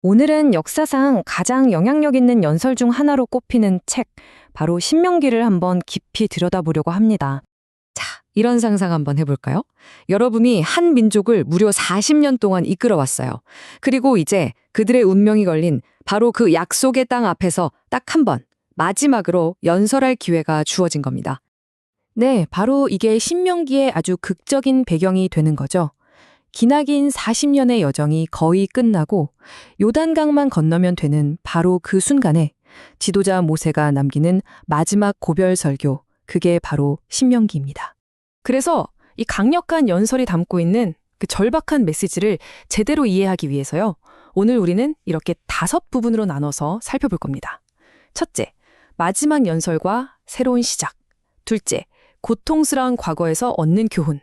오늘은 역사상 가장 영향력 있는 연설 중 하나로 꼽히는 책, 바로 신명기를 한번 깊이 들여다보려고 합니다. 자, 이런 상상 한번 해볼까요? 여러분이 한 민족을 무려 40년 동안 이끌어왔어요. 그리고 이제 그들의 운명이 걸린 바로 그 약속의 땅 앞에서 딱 한 번, 마지막으로 연설할 기회가 주어진 겁니다. 네, 바로 이게 신명기의 아주 극적인 배경이 되는 거죠. 기나긴 40년의 여정이 거의 끝나고 요단강만 건너면 되는 바로 그 순간에 지도자 모세가 남기는 마지막 고별 설교, 그게 바로 신명기입니다. 그래서 이 강력한 연설이 담고 있는 그 절박한 메시지를 제대로 이해하기 위해서요. 오늘 우리는 이렇게 5부분으로 나눠서 살펴볼 겁니다. 첫째, 마지막 연설과 새로운 시작. 둘째, 고통스러운 과거에서 얻는 교훈.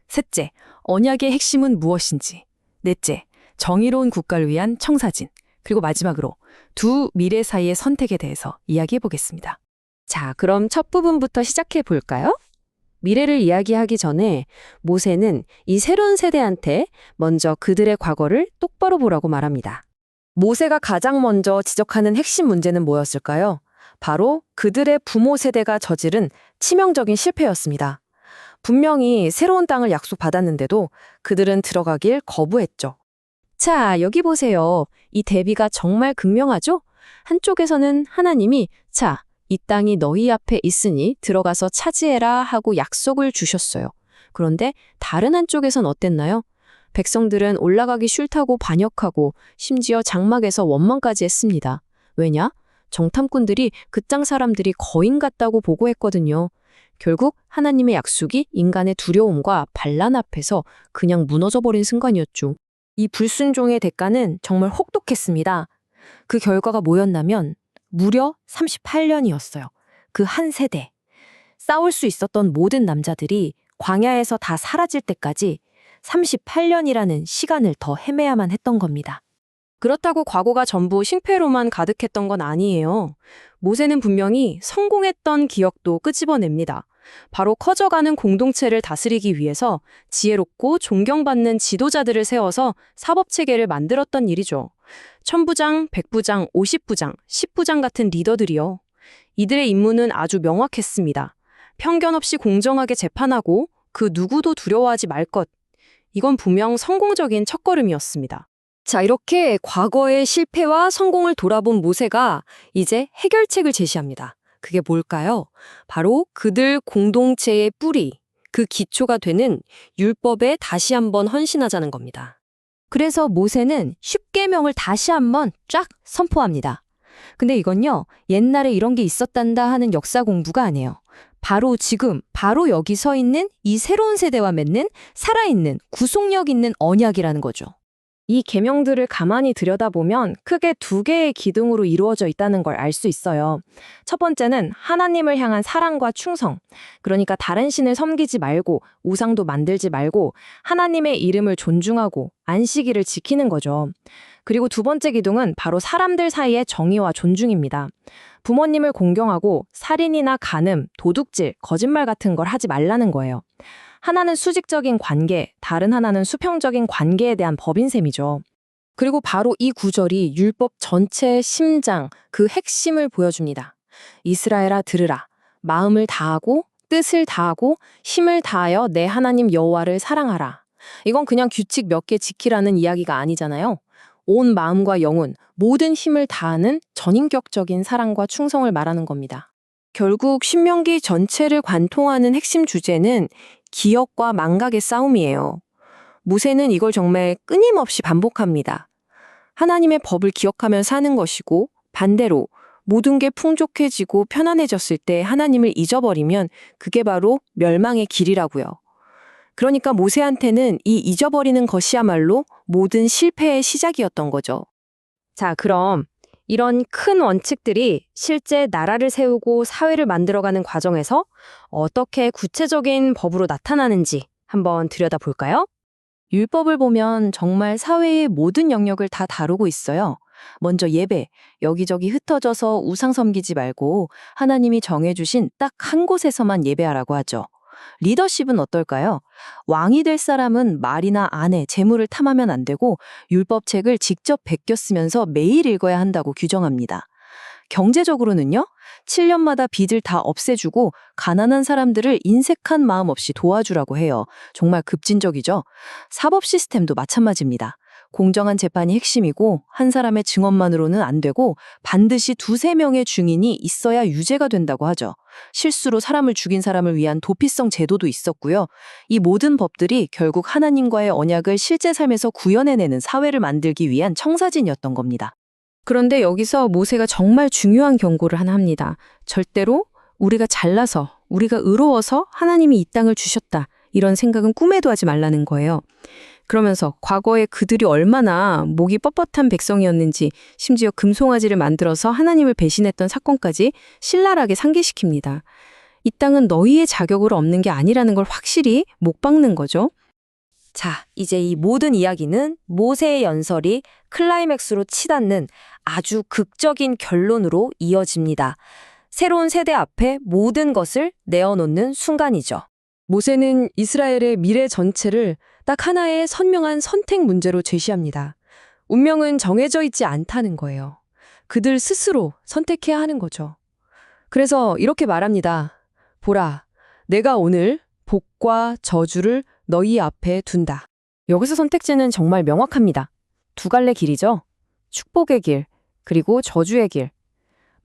셋째, 언약의 핵심은 무엇인지. 넷째, 정의로운 국가를 위한 청사진. 그리고 마지막으로 두 미래 사이의 선택에 대해서 이야기해 보겠습니다. 자, 그럼 첫 부분부터 시작해 볼까요? 미래를 이야기하기 전에 모세는 이 새로운 세대한테 먼저 그들의 과거를 똑바로 보라고 말합니다. 모세가 가장 먼저 지적하는 핵심 문제는 뭐였을까요? 바로 그들의 부모 세대가 저지른 치명적인 실패였습니다. 분명히 새로운 땅을 약속받았는데도 그들은 들어가길 거부했죠. 자, 여기 보세요. 이 대비가 정말 극명하죠? 한쪽에서는 하나님이 자, 이 땅이 너희 앞에 있으니 들어가서 차지해라 하고 약속을 주셨어요. 그런데 다른 한쪽에선 어땠나요? 백성들은 올라가기 싫다고 반역하고 심지어 장막에서 원망까지 했습니다. 왜냐? 정탐꾼들이 그 땅 사람들이 거인 같다고 보고했거든요. 결국 하나님의 약속이 인간의 두려움과 반란 앞에서 그냥 무너져버린 순간이었죠. 이 불순종의 대가는 정말 혹독했습니다. 그 결과가 뭐였냐면 무려 38년이었어요. 그 한 세대. 싸울 수 있었던 모든 남자들이 광야에서 다 사라질 때까지 38년이라는 시간을 더 헤매야만 했던 겁니다. 그렇다고 과거가 전부 실패로만 가득했던 건 아니에요. 모세는 분명히 성공했던 기억도 끄집어냅니다. 바로 커져가는 공동체를 다스리기 위해서 지혜롭고 존경받는 지도자들을 세워서 사법체계를 만들었던 일이죠. 1000부장, 100부장, 50부장, 10부장 같은 리더들이요. 이들의 임무는 아주 명확했습니다. 편견 없이 공정하게 재판하고 그 누구도 두려워하지 말 것. 이건 분명 성공적인 첫걸음이었습니다. 자, 이렇게 과거의 실패와 성공을 돌아본 모세가 이제 해결책을 제시합니다. 그게 뭘까요? 바로 그들 공동체의 뿌리, 그 기초가 되는 율법에 다시 한번 헌신하자는 겁니다. 그래서 모세는 십계명을 다시 한번 쫙 선포합니다. 근데 이건요, 옛날에 이런 게 있었단다 하는 역사 공부가 아니에요. 바로 지금, 바로 여기 서 있는 이 새로운 세대와 맺는 살아있는 구속력 있는 언약이라는 거죠. 이 계명들을 가만히 들여다보면 크게 2개의 기둥으로 이루어져 있다는 걸 알 수 있어요. 첫 번째는 하나님을 향한 사랑과 충성. 그러니까 다른 신을 섬기지 말고 우상도 만들지 말고 하나님의 이름을 존중하고 안식일을 지키는 거죠. 그리고 두 번째 기둥은 바로 사람들 사이의 정의와 존중입니다. 부모님을 공경하고 살인이나 간음, 도둑질, 거짓말 같은 걸 하지 말라는 거예요. 하나는 수직적인 관계, 다른 하나는 수평적인 관계에 대한 법인 셈이죠. 그리고 바로 이 구절이 율법 전체의 심장, 그 핵심을 보여줍니다. 이스라엘아 들으라. 마음을 다하고 뜻을 다하고 힘을 다하여 내 하나님 여호와를 사랑하라. 이건 그냥 규칙 몇 개 지키라는 이야기가 아니잖아요. 온 마음과 영혼, 모든 힘을 다하는 전인격적인 사랑과 충성을 말하는 겁니다. 결국 신명기 전체를 관통하는 핵심 주제는 기억과 망각의 싸움이에요. 모세는 이걸 정말 끊임없이 반복합니다. 하나님의 법을 기억하며 사는 것이고 반대로 모든 게 풍족해지고 편안해졌을 때 하나님을 잊어버리면 그게 바로 멸망의 길이라고요. 그러니까 모세한테는 이 잊어버리는 것이야말로 모든 실패의 시작이었던 거죠. 자, 그럼 이런 큰 원칙들이 실제 나라를 세우고 사회를 만들어가는 과정에서 어떻게 구체적인 법으로 나타나는지 한번 들여다볼까요? 율법을 보면 정말 사회의 모든 영역을 다 다루고 있어요. 먼저 예배, 여기저기 흩어져서 우상 섬기지 말고 하나님이 정해주신 딱 한 곳에서만 예배하라고 하죠. 리더십은 어떨까요? 왕이 될 사람은 말이나 아내, 재물을 탐하면 안 되고 율법책을 직접 베껴 쓰면서 매일 읽어야 한다고 규정합니다. 경제적으로는요, 7년마다 빚을 다 없애주고 가난한 사람들을 인색한 마음 없이 도와주라고 해요. 정말 급진적이죠? 사법 시스템도 마찬가지입니다. 공정한 재판이 핵심이고 한 사람의 증언만으로는 안 되고 반드시 두세 명의 증인이 있어야 유죄가 된다고 하죠. 실수로 사람을 죽인 사람을 위한 도피성 제도도 있었고요. 이 모든 법들이 결국 하나님과의 언약을 실제 삶에서 구현해내는 사회를 만들기 위한 청사진이었던 겁니다. 그런데 여기서 모세가 정말 중요한 경고를 하나 합니다. 절대로 우리가 잘나서, 우리가 의로워서 하나님이 이 땅을 주셨다. 이런 생각은 꿈에도 하지 말라는 거예요. 그러면서 과거에 그들이 얼마나 목이 뻣뻣한 백성이었는지 심지어 금송아지를 만들어서 하나님을 배신했던 사건까지 신랄하게 상기시킵니다. 이 땅은 너희의 자격으로 없는 게 아니라는 걸 확실히 못 박는 거죠. 자, 이제 이 모든 이야기는 모세의 연설이 클라이맥스로 치닫는 아주 극적인 결론으로 이어집니다. 새로운 세대 앞에 모든 것을 내어놓는 순간이죠. 모세는 이스라엘의 미래 전체를 딱 하나의 선명한 선택 문제로 제시합니다. 운명은 정해져 있지 않다는 거예요. 그들 스스로 선택해야 하는 거죠. 그래서 이렇게 말합니다. 보라, 내가 오늘 복과 저주를 너희 앞에 둔다. 여기서 선택지는 정말 명확합니다. 두 갈래 길이죠. 축복의 길, 그리고 저주의 길.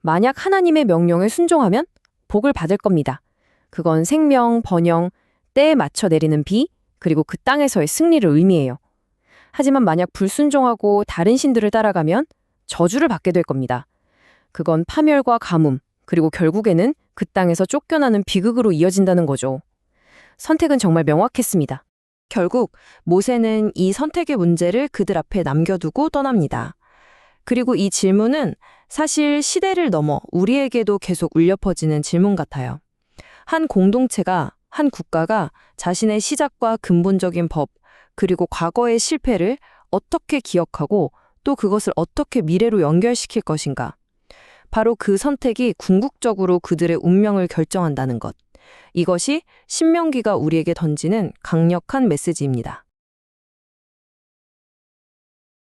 만약 하나님의 명령에 순종하면 복을 받을 겁니다. 그건 생명, 번영, 때에 맞춰 내리는 비, 그리고 그 땅에서의 승리를 의미해요. 하지만 만약 불순종하고 다른 신들을 따라가면 저주를 받게 될 겁니다. 그건 파멸과 가뭄, 그리고 결국에는 그 땅에서 쫓겨나는 비극으로 이어진다는 거죠. 선택은 정말 명확했습니다. 결국 모세는 이 선택의 문제를 그들 앞에 남겨두고 떠납니다. 그리고 이 질문은 사실 시대를 넘어 우리에게도 계속 울려 퍼지는 질문 같아요. 한 공동체가, 한 국가가 자신의 시작과 근본적인 법, 그리고 과거의 실패를 어떻게 기억하고 또 그것을 어떻게 미래로 연결시킬 것인가. 바로 그 선택이 궁극적으로 그들의 운명을 결정한다는 것. 이것이 신명기가 우리에게 던지는 강력한 메시지입니다.